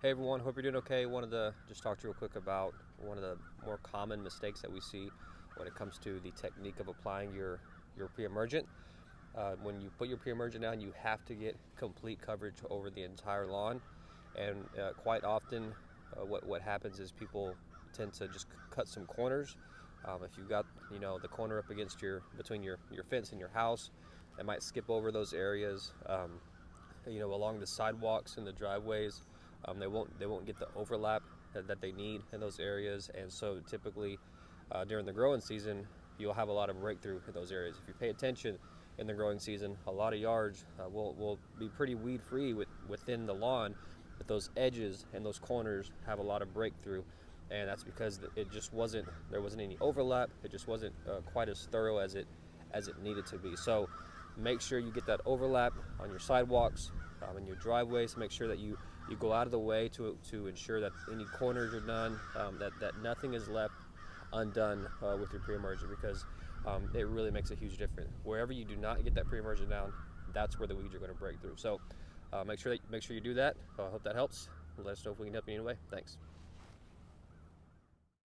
Hey everyone, hope you're doing okay. Wanted to just talk to you real quick about one of the more common mistakes that we see when it comes to the technique of applying your pre-emergent. When you put your pre-emergent down, you have to get complete coverage over the entire lawn, and quite often, what happens is people tend to just cut some corners. If you've got the corner up against between your fence and your house, they might skip over those areas. Along the sidewalks and the driveways. They won't get the overlap that they need in those areas, and so typically during the growing season, you'll have a lot of breakthrough in those areas. If you pay attention in the growing season, a lot of yards will be pretty weed free within the lawn, but those edges and those corners have a lot of breakthrough, and that's because there wasn't any overlap. It just wasn't quite as thorough as it needed to be. So make sure you get that overlap on your sidewalks and your driveways. Make sure that you go out of the way to ensure that any corners are done, that nothing is left undone with your pre-emergent, because it really makes a huge difference. Wherever you do not get that pre-emergent down, that's where the weeds are going to break through. So make sure you do that. I hope that helps. Let us know if we can help you in any way. Thanks.